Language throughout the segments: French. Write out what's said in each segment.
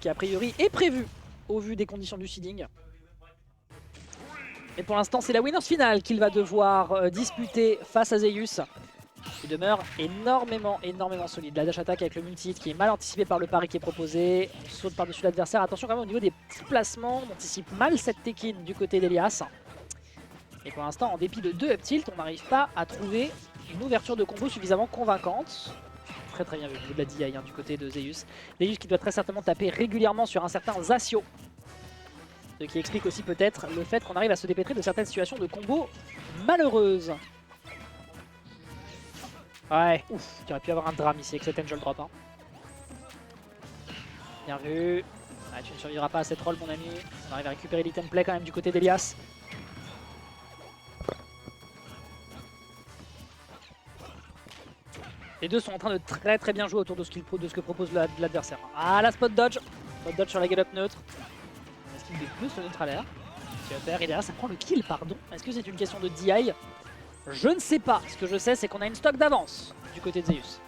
qui a priori est prévu au vu des conditions du seeding. Et pour l'instant, c'est la winners finale qu'il va devoir disputer face à Zeus, qui demeure énormément solide. La dash attack avec le multi-hit qui est mal anticipé par le pari qui est proposé. On saute par-dessus l'adversaire. Attention quand même au niveau des petits placements. On anticipe mal cette Tekin du côté d'Elias. Et pour l'instant, en dépit de 2 up tilt, on n'arrive pas à trouver une ouverture de combo suffisamment convaincante. Très bien vu au niveau de la DI du côté de Zeus. Zeus qui doit très certainement taper régulièrement sur un certain Zacio. Ce qui explique aussi peut-être le fait qu'on arrive à se dépêtrer de certaines situations de combo malheureuses. Ouais, ouf, il aurait pu y avoir un drame ici avec cet Angel Drop. Hein. Bien vu. Ah, tu ne survivras pas à cette roll, mon ami. On arrive à récupérer l'item play quand même du côté d'Elias. Les deux sont en train de très bien jouer autour de ce que propose l'adversaire. Ah, la spot dodge. Spot dodge sur la get-up neutre. Est-ce qu'il plus le neutre à l'air? Elias, ça prend le kill, pardon. Est-ce que c'est une question de DI? Je ne sais pas. Ce que je sais, c'est qu'on a une stock d'avance du côté de Zeus.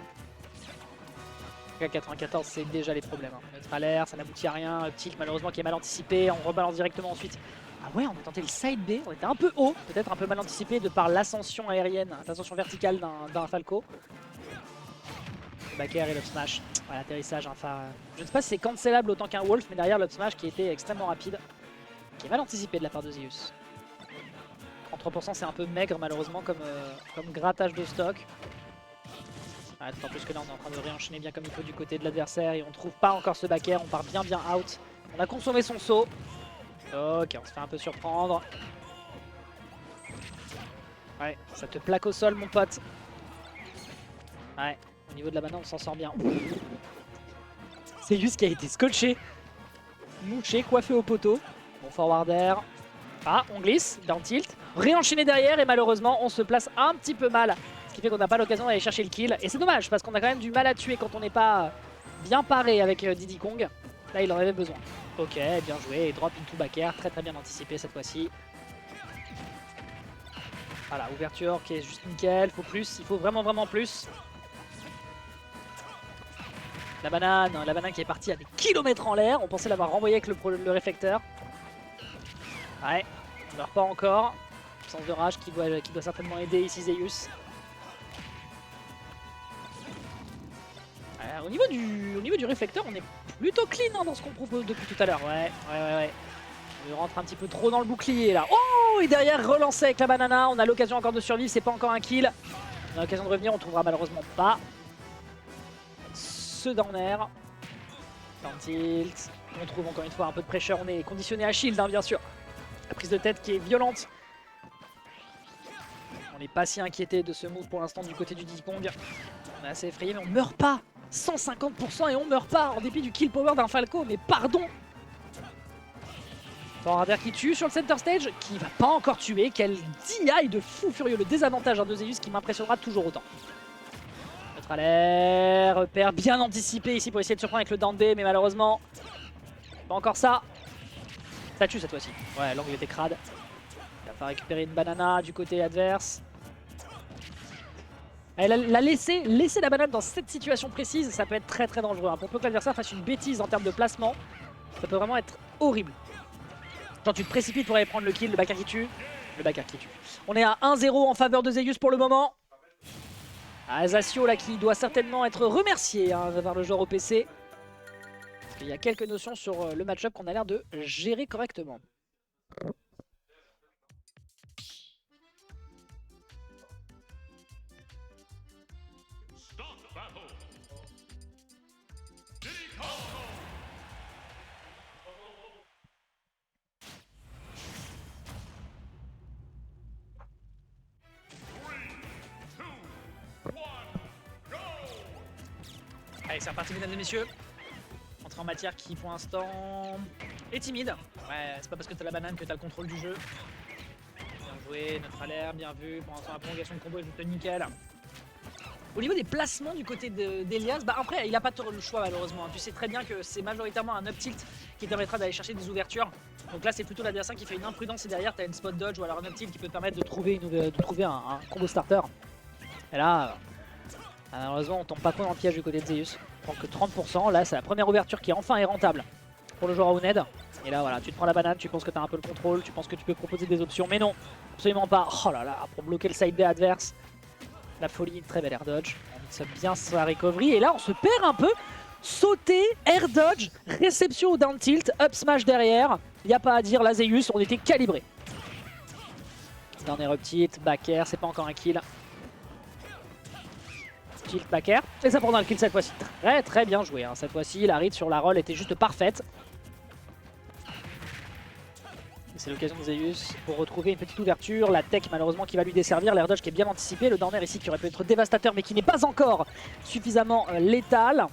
K94, c'est déjà les problèmes. Hein. Neutre à l'air, ça n'aboutit à rien. Up tilt, malheureusement, qui est mal anticipé. On rebalance directement ensuite. Ah ouais, on a tenté le side B. On était un peu haut, peut-être un peu mal anticipé de par l'ascension aérienne, l'ascension verticale d'un Falco. Le back air et l'up smash. Voilà, l'atterrissage. Enfin, je ne sais pas si c'est cancelable autant qu'un Wolf, mais derrière l'up smash qui était extrêmement rapide. Qui est mal anticipé de la part de Zeus. 33% c'est un peu maigre malheureusement comme grattage de stock. Ouais, d'autant plus que là on est en train de réenchaîner bien comme il faut du côté de l'adversaire et on trouve pas encore ce back air, on part bien out. On a consommé son saut. Ok, on se fait un peu surprendre. Ouais, ça te plaque au sol mon pote. Ouais, au niveau de la banane on s'en sort bien. C'est juste qui a été scotché, mouché, coiffé au poteau. Bon forward air. Ah, on glisse, down tilt, réenchaîné derrière et malheureusement on se place un petit peu mal. Ce qui fait qu'on n'a pas l'occasion d'aller chercher le kill. Et c'est dommage parce qu'on a quand même du mal à tuer quand on n'est pas bien paré avec Diddy Kong. Là il en avait besoin. Ok, bien joué, et drop into back air, très bien anticipé cette fois-ci. Voilà, ouverture qui est juste nickel, faut plus, il faut vraiment plus. La banane qui est partie à des kilomètres en l'air, on pensait l'avoir renvoyé avec le réflecteur. Ouais, on meurt pas encore. Absence de rage qui doit certainement aider ici Zeus. Au niveau du réflecteur, on est plutôt clean dans ce qu'on propose depuis tout à l'heure. Ouais. On rentre un petit peu trop dans le bouclier là. Oh, et derrière relancé avec la banana. On a l'occasion encore de survivre, c'est pas encore un kill. On a l'occasion de revenir, on trouvera malheureusement pas. Ce down air. Down tilt. On trouve encore une fois un peu de pressure. On est conditionné à shield bien sûr. La prise de tête qui est violente. On n'est pas si inquiété de ce move pour l'instant du côté du Diddy Kong. On est assez effrayé mais on meurt pas. 150% et on meurt pas en dépit du kill power d'un Falco. Mais pardon. Forwarder qui tue sur le center stage, qui va pas encore tuer. Quel DI de fou furieux. Le désavantage de Zeus qui m'impressionnera toujours autant. Notre à l'air, repère bien anticipé ici pour essayer de surprendre avec le down B. Mais malheureusement, pas encore ça. Ça tue cette fois-ci. Ouais, l'angle était crade. Il va falloir récupérer une banana du côté adverse. Elle a laissé la banane dans cette situation précise, ça peut être très dangereux. Pour peu que l'adversaire fasse une bêtise en termes de placement, ça peut vraiment être horrible. Genre tu te précipites pour aller prendre le kill, le backer qui tue. Le backer qui tue. On est à 1-0 en faveur de Zeus pour le moment. Zacio là qui doit certainement être remercié vers le joueur OPC. Il y a quelques notions sur le match-up qu'on a l'air de gérer correctement. Allez, c'est reparti mesdames et messieurs. Entrée en matière qui pour l'instant est timide. Ouais, c'est pas parce que t'as la banane que t'as le contrôle du jeu. Bien joué, notre alerte, bien vu. Pour l'instant la prolongation de combo est juste nickel. Au niveau des placements du côté d'Elias, bah après il a pas le choix malheureusement. Tu sais très bien que c'est majoritairement un up tilt qui permettra d'aller chercher des ouvertures. Donc là c'est plutôt l'adversaire qui fait une imprudence et derrière t'as une spot dodge ou alors un up tilt qui peut te permettre de trouver, un combo starter. Et là, malheureusement on tombe pas trop dans le piège du côté de Zeus. On prend que 30%, là c'est la première ouverture qui enfin est rentable pour le joueur Aouned. Et là voilà, tu te prends la banane, tu penses que tu as un peu le contrôle, tu penses que tu peux proposer des options, mais non, absolument pas. Oh là là, pour bloquer le side B adverse. La folie, très belle air dodge. On mixe bien sa recovery. Et là, on se perd un peu. Sauter, air dodge, réception au down tilt, up smash derrière. Il n'y a pas à dire, la Zeus, on était calibré. Dernier up tilt, back air, c'est pas encore un kill. Tilt, back air. Et ça prendra le kill cette fois-ci. Très très bien joué. Hein. Cette fois-ci, la read sur la roll était juste parfaite. C'est l'occasion de Zeus pour retrouver une petite ouverture. La tech malheureusement qui va lui desservir. L'air dodge qui est bien anticipé. Le down air ici qui aurait pu être dévastateur mais qui n'est pas encore suffisamment létal.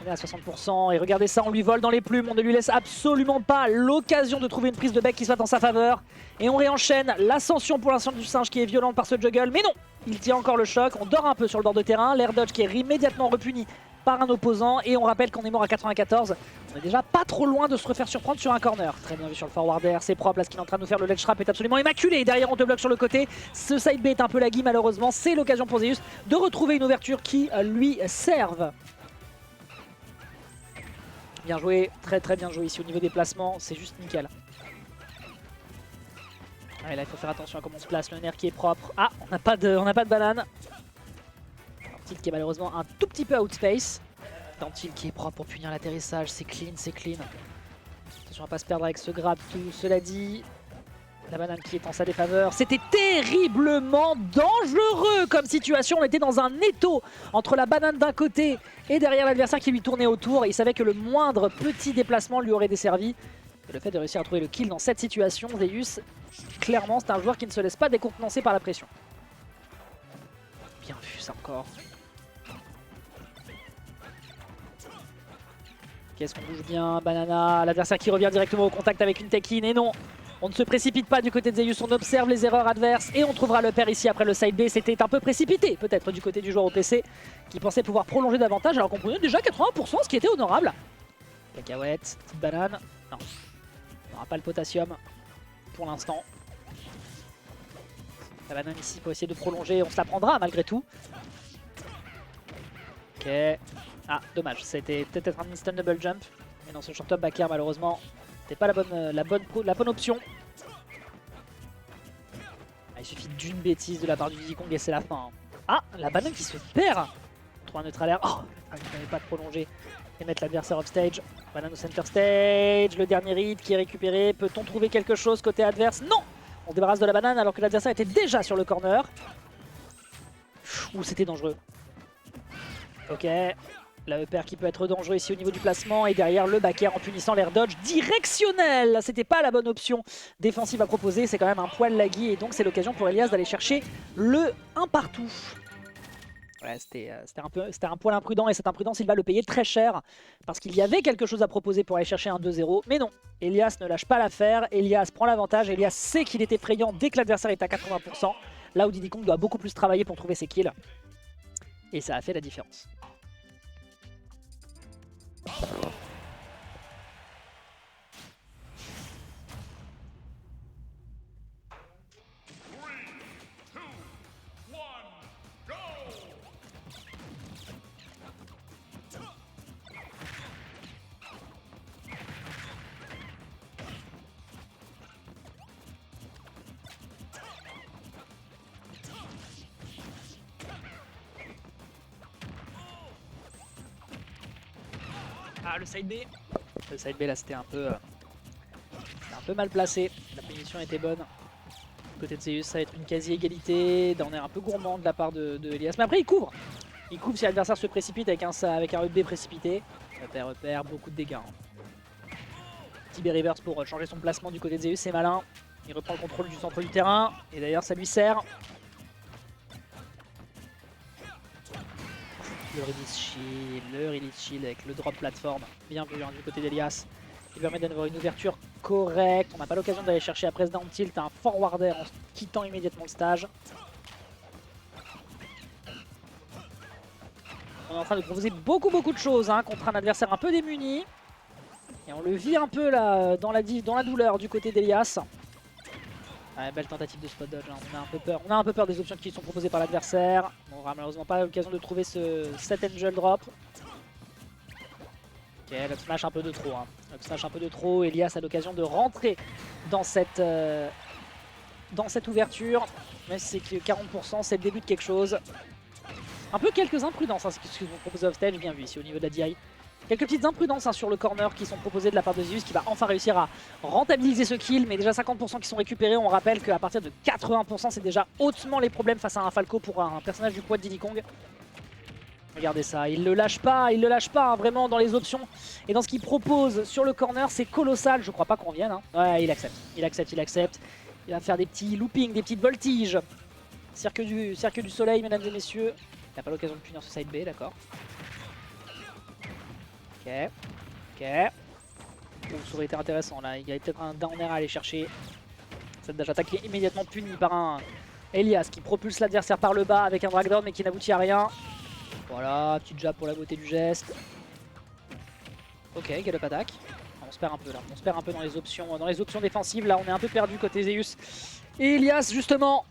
On est à 60% et regardez ça, on lui vole dans les plumes. On ne lui laisse absolument pas l'occasion de trouver une prise de bec qui soit dans sa faveur. Et on réenchaîne l'ascension pour l'instant du singe qui est violente par ce juggle. Mais non, il tient encore le choc. On dort un peu sur le bord de terrain. L'air dodge qui est immédiatement repuni par un opposant. Et on rappelle qu'on est mort à 94. On est déjà pas trop loin de se refaire surprendre sur un corner. Très bien vu sur le forward air, c'est propre. Là, ce qu'il est en train de nous faire, le ledge trap est absolument immaculé. Derrière, on te bloque sur le côté. Ce side B est un peu laggy malheureusement. C'est l'occasion pour Zeus de retrouver une ouverture qui lui serve. Bien joué, très très bien joué ici au niveau des placements, c'est juste nickel. Allez, là il faut faire attention à comment on se place, le nerf qui est propre. Ah, on n'a pas de banane. Un tilt qui est malheureusement un tout petit peu outspace. Un tilt qui est propre pour punir l'atterrissage, c'est clean, c'est clean. Attention à pas se perdre avec ce grab, tout cela dit. La banane qui est en sa défaveur. C'était terriblement dangereux comme situation. On était dans un étau entre la banane d'un côté et derrière l'adversaire qui lui tournait autour. Il savait que le moindre petit déplacement lui aurait desservi. Et le fait de réussir à trouver le kill dans cette situation, Zeus, clairement, c'est un joueur qui ne se laisse pas décontenancer par la pression. Bien vu ça encore. Qu'est-ce qu'on bouge bien, Banana, l'adversaire qui revient directement au contact avec une tech-in, et non, on ne se précipite pas du côté de Zeus, on observe les erreurs adverses et on trouvera le pair ici après le side B. C'était un peu précipité peut-être du côté du joueur OPC qui pensait pouvoir prolonger davantage alors qu'on prenait déjà 80%, ce qui était honorable. Cacahuète, petite banane, non, on n'aura pas le potassium pour l'instant. La banane ici pour essayer de prolonger, on se la prendra malgré tout. Ok, ah dommage, c'était peut-être un instant double jump, mais dans ce short top back air malheureusement, c'était pas la bonne option. Ah, il suffit d'une bêtise de la part du Diddy Kong et c'est la fin. Ah, la banane qui se perd. Trop un neutral air. Oh, il ne fallait pas de prolonger et mettre l'adversaire off stage. Banane au center stage, le dernier hit qui est récupéré. Peut-on trouver quelque chose côté adverse? Non. On débarrasse de la banane alors que l'adversaire était déjà sur le corner. Ouh, c'était dangereux. Ok. La pair qui peut être dangereux ici au niveau du placement et derrière le back air en punissant l'air dodge directionnel. C'était pas la bonne option défensive à proposer, c'est quand même un poil laggy et donc c'est l'occasion pour Elias d'aller chercher le 1 partout. Ouais, c'était un poil imprudent et cette imprudence il va le payer très cher parce qu'il y avait quelque chose à proposer pour aller chercher un 2-0. Mais non, Elias ne lâche pas l'affaire, Elias prend l'avantage, Elias sait qu'il est effrayant dès que l'adversaire est à 80%. Là où Diddy Kong doit beaucoup plus travailler pour trouver ses kills. Et ça a fait la différence. Ah, le side B. Le side B là c'était un peu mal placé. La punition était bonne. Côté de Zeus, ça va être une quasi-égalité. On est un peu gourmand de la part de Elias. Mais après il couvre. Il couvre si l'adversaire se précipite avec un EB précipité. Repère, beaucoup de dégâts. Petit B reverse pour changer son placement du côté de Zeus, c'est malin. Il reprend le contrôle du centre du terrain. Et d'ailleurs ça lui sert. Le release shield avec le drop plateforme, bien vu hein, du côté d'Elias, qui permet d'avoir une ouverture correcte. On n'a pas l'occasion d'aller chercher après ce down tilt un forwarder en quittant immédiatement le stage. On est en train de proposer beaucoup de choses hein, contre un adversaire un peu démuni. Et on le vit un peu là dans la douleur du côté d'Elias. Ouais, belle tentative de spot dodge, hein. On a un peu peur. On a un peu peur des options qui sont proposées par l'adversaire. On n'aura malheureusement pas l'occasion de trouver cet angel drop. Ok, l'up smash un peu de trop. Hein. Up smash un peu de trop. Elias a l'occasion de rentrer dans cette ouverture. Même si c'est que 40%, c'est le début de quelque chose. Un peu quelques imprudences, hein, c'est ce que vous proposez off-stage, bien vu ici au niveau de la DI. Quelques petites imprudences hein, sur le corner qui sont proposées de la part de Zeus qui va enfin réussir à rentabiliser ce kill, mais déjà 50% qui sont récupérés. On rappelle qu'à partir de 80% c'est déjà hautement les problèmes face à un Falco pour un personnage du poids de Diddy Kong. Regardez ça, il le lâche pas hein, vraiment dans les options et dans ce qu'il propose sur le corner, c'est colossal. Je crois pas qu'on revienne. Hein. Ouais, il accepte. Il va faire des petits loopings, des petites voltiges. Cercle du soleil, mesdames et messieurs. Il n'a pas l'occasion de punir ce side B, d'accord. Ok. Oh, ça aurait été intéressant là. Il y avait peut-être un down air à aller chercher. Cette dash attaque est immédiatement punie par un Elias qui propulse l'adversaire par le bas avec un drag down mais qui n'aboutit à rien. Voilà, petit jab pour la beauté du geste. Ok, gallop attaque. On se perd un peu là. On se perd un peu dans les options défensives. Là, on est un peu perdu côté Zeus. Et Elias, justement,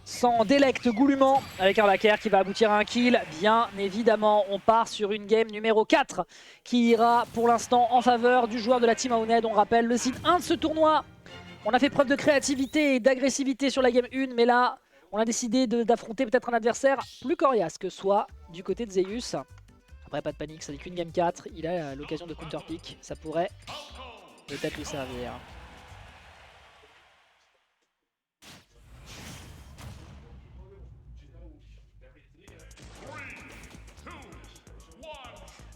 s'en délecte goulûment avec un backer qui va aboutir à un kill. Bien évidemment, on part sur une game numéro 4 qui ira pour l'instant en faveur du joueur de la team Aouned. On rappelle le site 1 de ce tournoi. On a fait preuve de créativité et d'agressivité sur la game 1, mais là, on a décidé d'affronter peut-être un adversaire plus coriace que soit du côté de Zeus. Après, pas de panique, ça n'est qu'une game 4. Il a l'occasion de counter pick. Ça pourrait peut-être lui servir.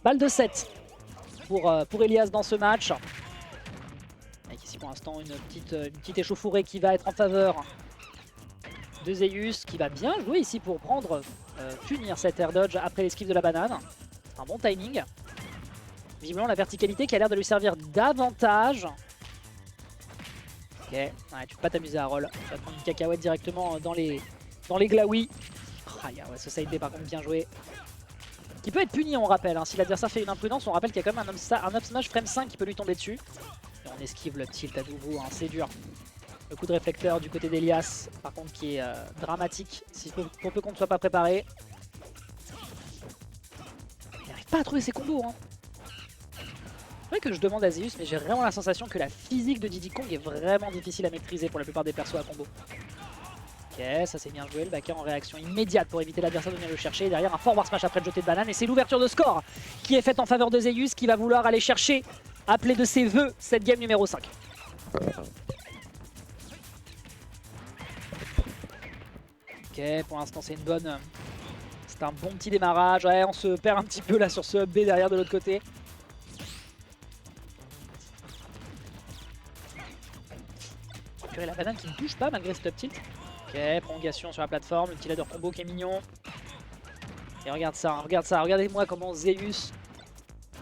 Balle de 7 pour Elias dans ce match. Avec ici pour l'instant une petite échauffourée qui va être en faveur de Zeus, qui va bien jouer ici pour punir cet air dodge après l'esquive de la banane. C'est un bon timing. Visiblement la verticalité qui a l'air de lui servir davantage. Ok, ouais, tu peux pas t'amuser à roll. Tu vas prendre une cacahuète directement dans les glaouis. Ah, ouais, ce side B par contre bien joué. Qui peut être puni, on rappelle, hein. Si l'adversaire fait une imprudence, on rappelle qu'il y a quand même un up smash frame 5 qui peut lui tomber dessus. Et on esquive le tilt à nouveau, hein. C'est dur. Le coup de réflecteur du côté d'Elias, par contre, qui est dramatique, pour peu qu'on ne soit pas préparé. Il n'arrive pas à trouver ses combos. Hein. C'est vrai que je demande à Zeus, mais j'ai vraiment la sensation que la physique de Diddy Kong est vraiment difficile à maîtriser pour la plupart des persos à combo. Ok, ça c'est bien joué, le backer en réaction immédiate pour éviter l'adversaire de venir le chercher. Et derrière un forward smash après le jeté de banane. Et c'est l'ouverture de score qui est faite en faveur de Zeus, qui va vouloir aller chercher, appeler de ses voeux, cette game numéro 5. Ok, pour l'instant c'est c'est un bon petit démarrage. Ouais, on se perd un petit peu là sur ce up B derrière de l'autre côté. Purée, la banane qui ne bouge pas malgré ce up tilt. Ok, prolongation sur la plateforme, le petit ladder combo qui est mignon. Et regarde ça, regardez-moi comment Zeus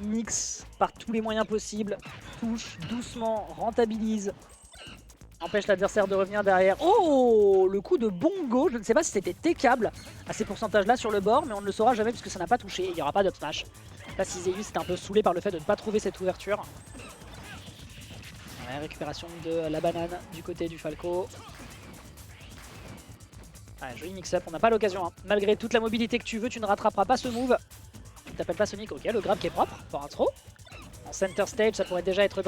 mixe par tous les moyens possibles, touche doucement, rentabilise, empêche l'adversaire de revenir derrière. Oh, le coup de bongo, je ne sais pas si c'était T-câble à ces pourcentages-là sur le bord, mais on ne le saura jamais puisque ça n'a pas touché, il n'y aura pas d'up smash. Là, si Zeus était un peu saoulé par le fait de ne pas trouver cette ouverture. Ouais, récupération de la banane du côté du Falco. Ouais, joli mix-up, on n'a pas l'occasion. Hein. Malgré toute la mobilité que tu veux, tu ne rattraperas pas ce move. Tu t'appelles pas Sonic, ok, le grab qui est propre, pour un throw. En center stage, ça pourrait déjà être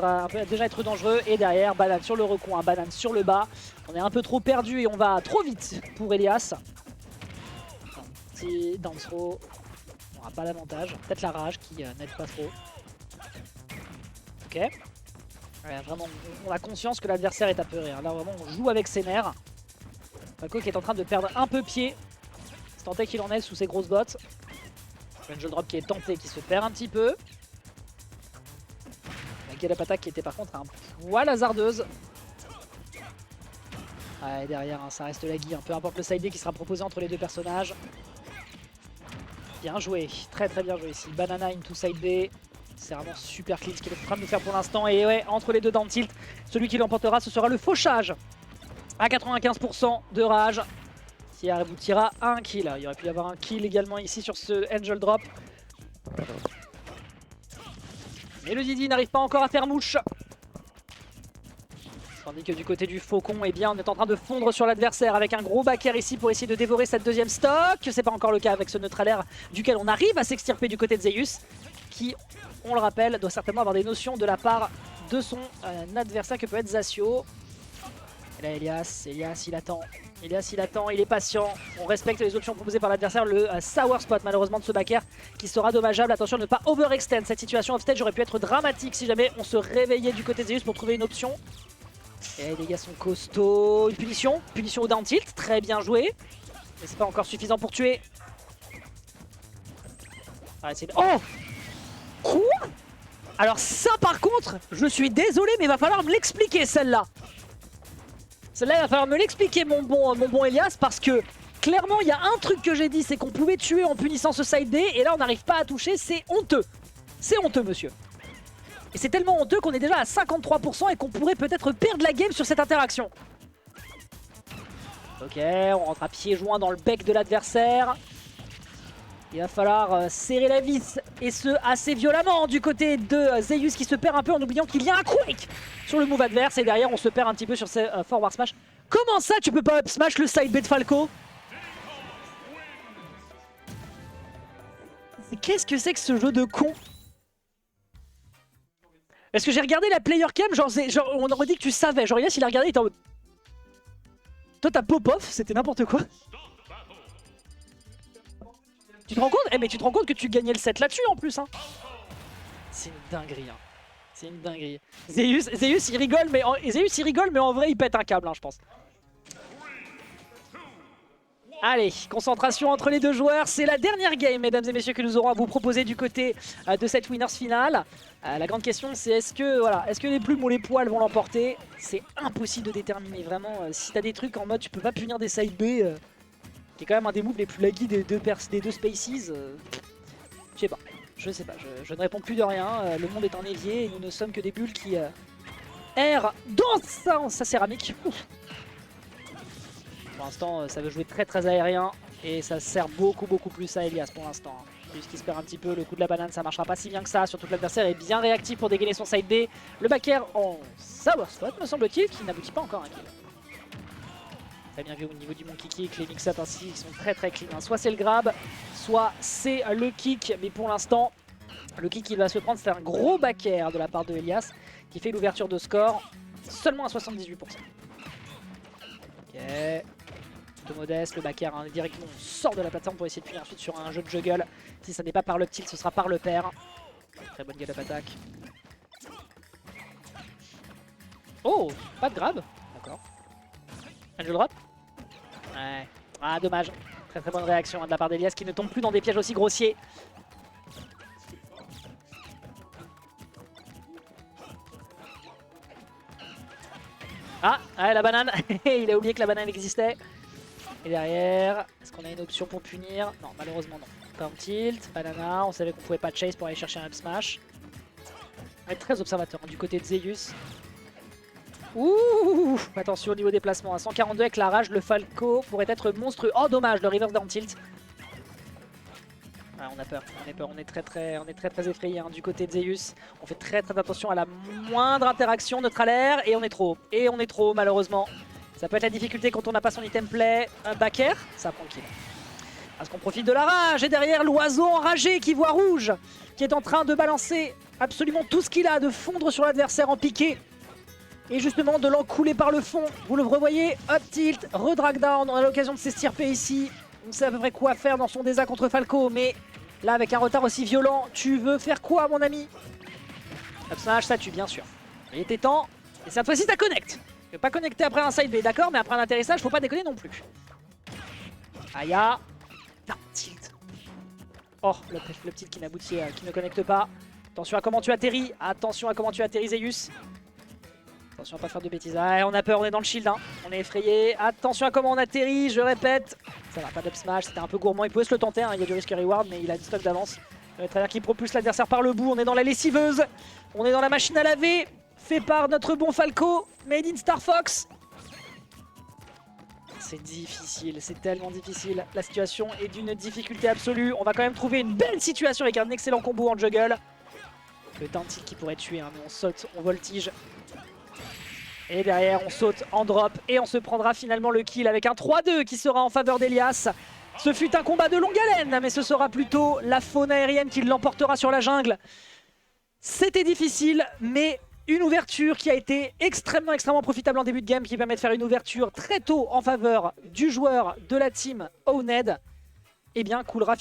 dangereux. Et derrière, banane sur le recoin, banane sur le bas. On est un peu trop perdu et on va trop vite pour Elias. Un petit down throw, on n'aura pas l'avantage. Peut-être la rage qui n'aide pas trop. Ok. Ouais, vraiment, on a conscience que l'adversaire est apeuré. Hein. Là, vraiment, on joue avec ses nerfs. Falco qui est en train de perdre un peu pied. C'est tenté qu'il en est sous ses grosses bottes. Angel drop qui est tenté, qui se perd un petit peu. La gallop attaque qui était par contre un poil hasardeuse. Ouais, derrière, hein, ça reste laggy. Peu importe le side B qui sera proposé entre les deux personnages. Bien joué, très très bien joué ici. Banana into side B. C'est vraiment super clean ce qu'il est en train de faire pour l'instant. Et ouais, entre les deux down tilt, celui qui l'emportera, ce sera le fauchage. À 95% de rage, qui aboutira à un kill. Il aurait pu y avoir un kill également ici sur ce Angel Drop. Mais le Didi n'arrive pas encore à faire mouche. Tandis que du côté du Faucon, eh bien, on est en train de fondre sur l'adversaire avec un gros backer ici pour essayer de dévorer cette deuxième stock. C'est pas encore le cas avec ce neutral air duquel on arrive à s'extirper du côté de Zeus, qui, on le rappelle, doit certainement avoir des notions de la part de son adversaire que peut être Zasio. Et là Elias il attend. Elias il attend, il est patient. On respecte les options proposées par l'adversaire. Le sour spot malheureusement de ce backer qui sera dommageable. Attention de ne pas overextend. Cette situation offstage aurait pu être dramatique si jamais on se réveillait du côté de Zeus pour trouver une option. Et les gars sont costauds. Une punition au down tilt. Très bien joué. Mais c'est pas encore suffisant pour tuer. Ah, oh! Quoi? Alors ça par contre, je suis désolé mais il va falloir me l'expliquer celle-là. Celle-là il va falloir me l'expliquer mon bon Elias parce que clairement il y a un truc que j'ai dit, c'est qu'on pouvait tuer en punissant ce side B et là on n'arrive pas à toucher, c'est honteux. C'est honteux monsieur. Et c'est tellement honteux qu'on est déjà à 53% et qu'on pourrait peut-être perdre la game sur cette interaction. Ok, on rentre à pieds joints dans le bec de l'adversaire. Il va falloir serrer la vis, et ce assez violemment du côté de Zeus qui se perd un peu en oubliant qu'il y a un Quake sur le move adverse. Et derrière on se perd un petit peu sur ses forward smash. Comment ça tu peux pas up smash le side B de Falco? Qu'est-ce que c'est que ce jeu de con? Est-ce que j'ai regardé la player cam, genre on aurait dit que tu savais, genre Elias il a regardé, il était en mode... Toi t'as pop-off, c'était n'importe quoi. Tu te rends compte? Eh mais tu te rends compte que tu gagnais le set là-dessus en plus hein. C'est une dinguerie hein. C'est une dinguerie. Zeus il rigole mais en vrai il pète un câble hein, je pense. Allez, concentration entre les deux joueurs, c'est la dernière game mesdames et messieurs que nous aurons à vous proposer du côté de cette winners finale. La grande question c'est est-ce que les plumes ou les poils vont l'emporter? C'est impossible de déterminer vraiment. Si t'as des trucs en mode tu peux pas punir des side B, qui est quand même un des moves les plus laggy des deux Spaces, je sais pas, je ne réponds plus de rien, le monde est un évier et nous ne sommes que des bulles qui errent dans sa céramique. Ouf. Pour l'instant ça veut jouer très aérien et ça sert beaucoup plus à Elias pour l'instant. Puisqu'il se perd un petit peu, le coup de la banane ça marchera pas si bien que ça, surtout que l'adversaire est bien réactif pour dégainer son side B. Le backer en sour spot me semble-t-il, qui n'aboutit pas encore à un kill. Très bien vu au niveau du monkey kick, les mix-up ainsi ils sont très clean. Hein. Soit c'est le grab, soit c'est le kick. Mais pour l'instant, le kick qu'il va se prendre, c'est un gros back air de la part de Elias qui fait l'ouverture de score seulement à 78%. Ok, plutôt modeste, le back air hein, directement on sort de la plateforme pour essayer de finir ensuite sur un jeu de juggle. Si ça n'est pas par le tilt, ce sera par le pair. Très bonne get up attack. Oh, pas de grab. D'accord. Angel drop. Ouais. Ah dommage. Très bonne réaction de la part d'Elias qui ne tombe plus dans des pièges aussi grossiers. Ah, ouais, la banane. Il a oublié que la banane existait. Et derrière, est-ce qu'on a une option pour punir? Non, malheureusement non. Down tilt, banana, on savait qu'on pouvait pas chase pour aller chercher un up smash. On est très observateur hein, du côté de Zeus. Ouh, attention au niveau des placements, à 142 avec la rage, le Falco pourrait être monstrueux. Oh dommage, le reverse down tilt. Ah, on a peur, on est très effrayé hein, du côté de Zeus. On fait très attention à la moindre interaction neutre-à-l'air et on est trop haut malheureusement. Ça peut être la difficulté quand on n'a pas son item play. Un back air, ça prend le kill. Parce qu'on profite de la rage et derrière l'oiseau enragé qui voit rouge, qui est en train de balancer absolument tout ce qu'il a, de fondre sur l'adversaire en piqué. Et justement de l'encouler par le fond. Vous le revoyez, up tilt, redrag down. On a l'occasion de s'estirper ici. On sait à peu près quoi faire dans son désert contre Falco. Mais là avec un retard aussi violent, tu veux faire quoi mon ami? Up smash, ça tue bien sûr. Il était temps. Et cette fois-ci ça connecte. Tu peux pas connecter après un side B, d'accord, mais après un atterrissage, faut pas déconner non plus. Aya. Non, tilt. Oh, le tilt qui n'aboutit, qui ne connecte pas. Attention à comment tu atterris. Attention à comment tu atterris Zeus. Attention à pas faire de bêtises. Ah, on a peur, on est dans le shield. Hein. On est effrayé. Attention à comment on atterrit, je répète. Ça va, pas d'up smash, c'était un peu gourmand. Il pouvait se le tenter, hein. Il y a du risque reward, mais il a du stock d'avance. Le travers qui propulse l'adversaire par le bout. On est dans la lessiveuse. On est dans la machine à laver. Fait par notre bon Falco. Made in Star Fox. C'est difficile, c'est tellement difficile. La situation est d'une difficulté absolue. On va quand même trouver une belle situation avec un excellent combo en juggle. Le down tilt qui pourrait tuer, hein, mais on saute, on voltige. Et derrière, on saute en drop et on se prendra finalement le kill avec un 3-2 qui sera en faveur d'Elias. Ce fut un combat de longue haleine, mais ce sera plutôt la faune aérienne qui l'emportera sur la jungle. C'était difficile, mais une ouverture qui a été extrêmement profitable en début de game, qui permet de faire une ouverture très tôt en faveur du joueur de la team Owned. Eh bien, Cool Raf